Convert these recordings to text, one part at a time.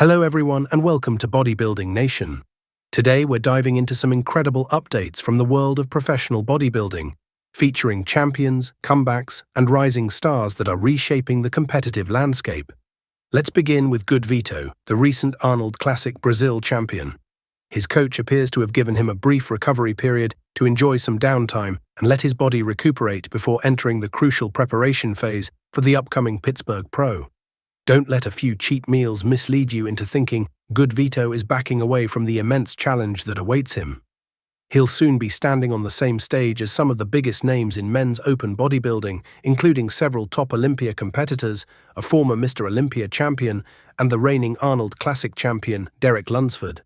Hello everyone and welcome to Bodybuilding Nation. Today we're diving into some incredible updates from the world of professional bodybuilding, featuring champions, comebacks, and rising stars that are reshaping the competitive landscape. Let's begin with Good Vito, the recent Arnold Classic Brazil champion. His coach appears to have given him a brief recovery period to enjoy some downtime and let his body recuperate before entering the crucial preparation phase for the upcoming Pittsburgh Pro. Don't let a few cheat meals mislead you into thinking Good Vito is backing away from the immense challenge that awaits him. He'll soon be standing on the same stage as some of the biggest names in men's open bodybuilding, including several top Olympia competitors, a former Mr. Olympia champion, and the reigning Arnold Classic champion, Derek Lunsford.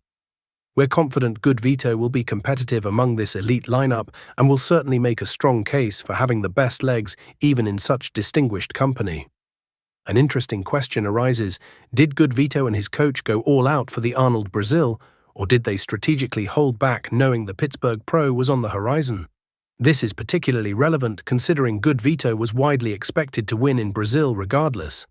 We're confident Good Vito will be competitive among this elite lineup and will certainly make a strong case for having the best legs even in such distinguished company. An interesting question arises: did Good Vito and his coach go all out for the Arnold Brazil, or did they strategically hold back knowing the Pittsburgh Pro was on the horizon? This is particularly relevant considering Good Vito was widely expected to win in Brazil regardless.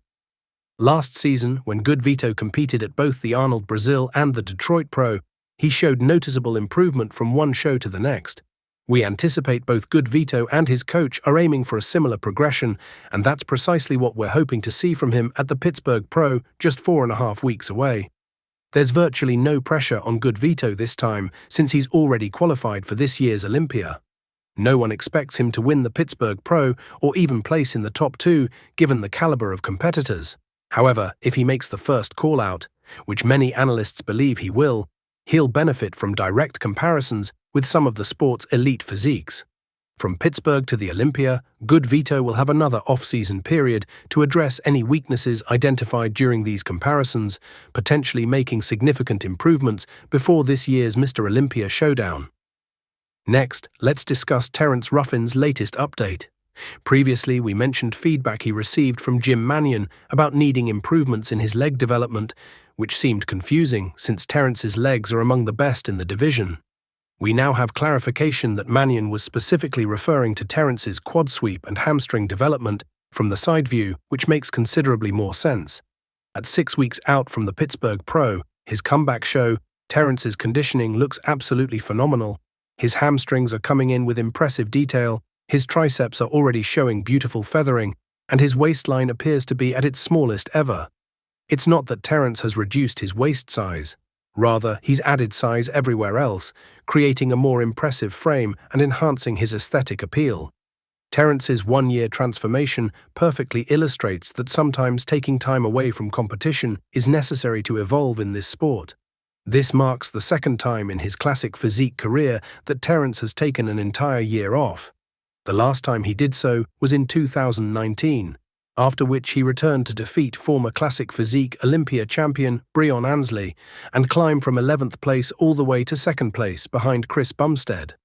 Last season, when Good Vito competed at both the Arnold Brazil and the Detroit Pro, he showed noticeable improvement from one show to the next. We anticipate both Good Vito and his coach are aiming for a similar progression, and that's precisely what we're hoping to see from him at the Pittsburgh Pro just 4.5 weeks away. There's virtually no pressure on Good Vito this time, since he's already qualified for this year's Olympia. No one expects him to win the Pittsburgh Pro or even place in the top 2, given the caliber of competitors. However, if he makes the first call-out, which many analysts believe he will, he'll benefit from direct comparisons with some of the sport's elite physiques. From Pittsburgh to the Olympia, Good Vito will have another off-season period to address any weaknesses identified during these comparisons, potentially making significant improvements before this year's Mr. Olympia showdown. Next, let's discuss Terrence Ruffin's latest update. Previously, we mentioned feedback he received from Jim Mannion about needing improvements in his leg development, which seemed confusing since Terrence's legs are among the best in the division. We now have clarification that Mannion was specifically referring to Terrence's quad sweep and hamstring development from the side view, which makes considerably more sense. At 6 weeks out from the Pittsburgh Pro, his comeback show, Terrence's conditioning looks absolutely phenomenal. His hamstrings are coming in with impressive detail, his triceps are already showing beautiful feathering, and his waistline appears to be at its smallest ever. It's not that Terrence has reduced his waist size. Rather, he's added size everywhere else, creating a more impressive frame and enhancing his aesthetic appeal. Terrence's one-year transformation perfectly illustrates that sometimes taking time away from competition is necessary to evolve in this sport. This marks the second time in his classic physique career that Terrence has taken an entire year off. The last time he did so was in 2019. After which he returned to defeat former Classic Physique Olympia champion Breon Ansley and climb from 11th place all the way to 2nd place behind Chris Bumstead.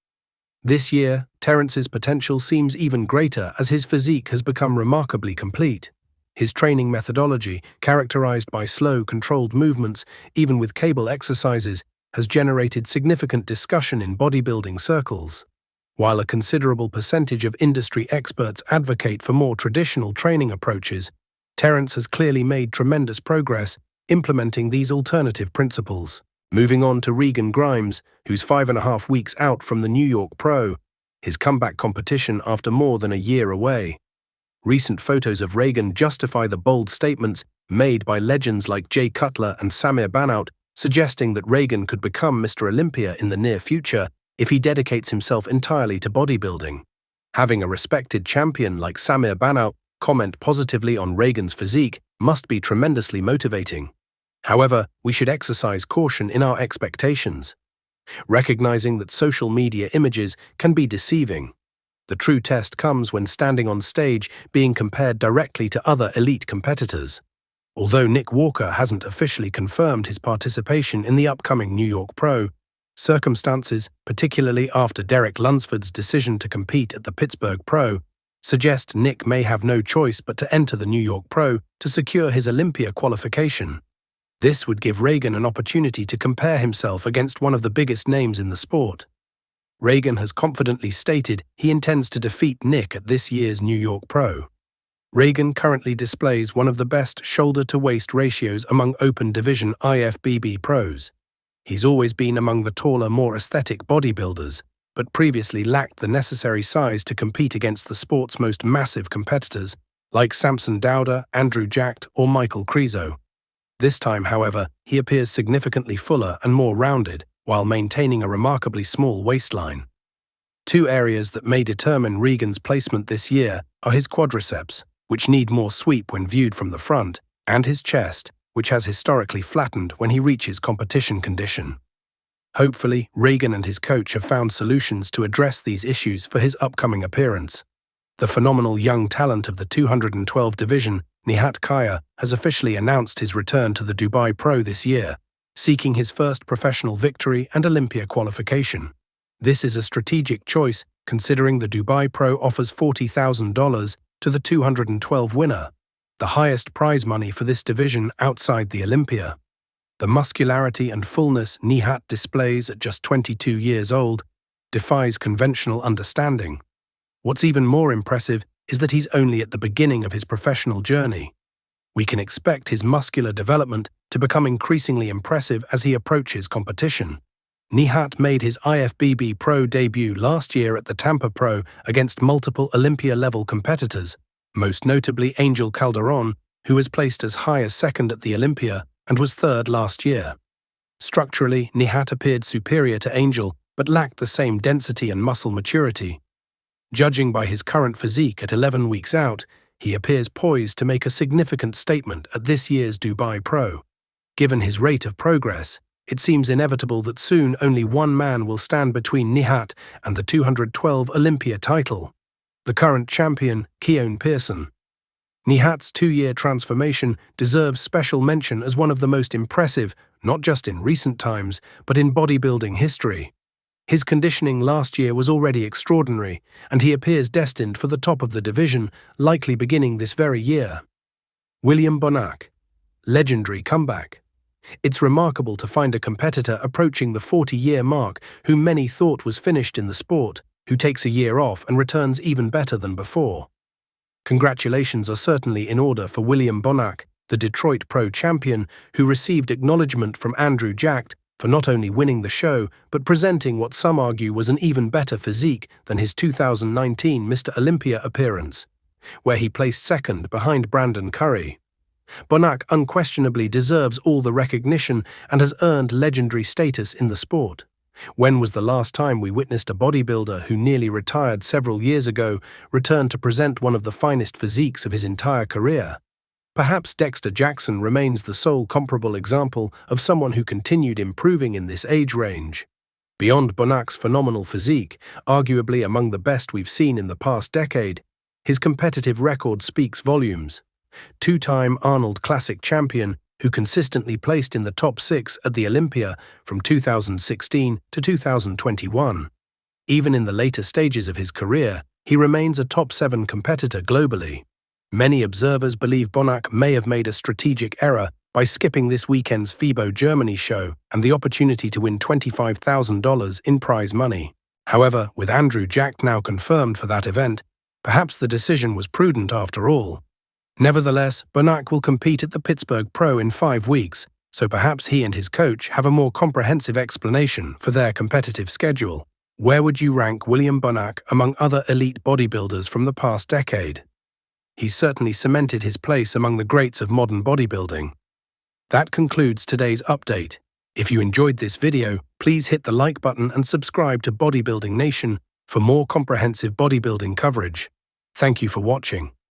This year, Terrence's potential seems even greater as his physique has become remarkably complete. His training methodology, characterized by slow, controlled movements, even with cable exercises, has generated significant discussion in bodybuilding circles. While a considerable percentage of industry experts advocate for more traditional training approaches, Terrence has clearly made tremendous progress implementing these alternative principles. Moving on to Regan, who's 5.5 weeks out from the New York Pro, his comeback competition after more than a year away. Recent photos of Regan justify the bold statements made by legends like Jay Cutler and Samir Bannout, suggesting that Regan could become Mr. Olympia in the near future if he dedicates himself entirely to bodybuilding. Having a respected champion like Samir Bannout comment positively on Regan's physique must be tremendously motivating. However, we should exercise caution in our expectations, recognizing that social media images can be deceiving. The true test comes when standing on stage being compared directly to other elite competitors. Although Nick Walker hasn't officially confirmed his participation in the upcoming New York Pro, circumstances, particularly after Derek Lunsford's decision to compete at the Pittsburgh Pro, suggest Nick may have no choice but to enter the New York Pro to secure his Olympia qualification. This would give Regan an opportunity to compare himself against one of the biggest names in the sport. Regan has confidently stated he intends to defeat Nick at this year's New York Pro. Regan currently displays one of the best shoulder-to-waist ratios among open division IFBB pros. He's always been among the taller, more aesthetic bodybuilders, but previously lacked the necessary size to compete against the sport's most massive competitors like Samson Dowda, Andrew Jacked, or Michael Crezo. This time, however, he appears significantly fuller and more rounded, while maintaining a remarkably small waistline. Two areas that may determine Regan's placement this year are his quadriceps, which need more sweep when viewed from the front, and his chest, which has historically flattened when he reaches competition condition. Hopefully, Regan and his coach have found solutions to address these issues for his upcoming appearance. The phenomenal young talent of the 212 division, Nihat Kaya, has officially announced his return to the Dubai Pro this year, seeking his first professional victory and Olympia qualification. This is a strategic choice, considering the Dubai Pro offers $40,000 to the 212 winner, the highest prize money for this division outside the Olympia. The muscularity and fullness Nihat displays at just 22 years old defies conventional understanding. What's even more impressive is that he's only at the beginning of his professional journey. We can expect his muscular development to become increasingly impressive as he approaches competition. Nihat made his IFBB Pro debut last year at the Tampa Pro against multiple Olympia-level competitors, most notably Angel Calderon, who was placed as high as second at the Olympia and was third last year. Structurally, Nihat appeared superior to Angel, but lacked the same density and muscle maturity. Judging by his current physique at 11 weeks out, he appears poised to make a significant statement at this year's Dubai Pro. Given his rate of progress, it seems inevitable that soon only one man will stand between Nihat and the 212 Olympia title, the current champion, Keone Pearson. Nihat's 2-year transformation deserves special mention as one of the most impressive, not just in recent times, but in bodybuilding history. His conditioning last year was already extraordinary, and he appears destined for the top of the division, likely beginning this very year. William Bonac. Legendary comeback. It's remarkable to find a competitor approaching the 40-year mark whom many thought was finished in the sport, who takes a year off and returns even better than before. Congratulations are certainly in order for William Bonac, the Detroit Pro champion, who received acknowledgement from Andrew Jacked for not only winning the show, but presenting what some argue was an even better physique than his 2019 Mr. Olympia appearance, where he placed second behind Brandon Curry. Bonac unquestionably deserves all the recognition and has earned legendary status in the sport. When was the last time we witnessed a bodybuilder who nearly retired several years ago return to present one of the finest physiques of his entire career? Perhaps Dexter Jackson remains the sole comparable example of someone who continued improving in this age range. Beyond Bonac's phenomenal physique, arguably among the best we've seen in the past decade, his competitive record speaks volumes. Two-time Arnold Classic champion who consistently placed in the top 6 at the Olympia from 2016 to 2021. Even in the later stages of his career, he remains a top 7 competitor globally. Many observers believe Bonac may have made a strategic error by skipping this weekend's FIBO Germany show and the opportunity to win $25,000 in prize money. However, with Andrew Jacked now confirmed for that event, perhaps the decision was prudent after all. Nevertheless, Bonac will compete at the Pittsburgh Pro in 5 weeks, so perhaps he and his coach have a more comprehensive explanation for their competitive schedule. Where would you rank William Bonac among other elite bodybuilders from the past decade? He's certainly cemented his place among the greats of modern bodybuilding. That concludes today's update. If you enjoyed this video, please hit the like button and subscribe to Bodybuilding Nation for more comprehensive bodybuilding coverage. Thank you for watching.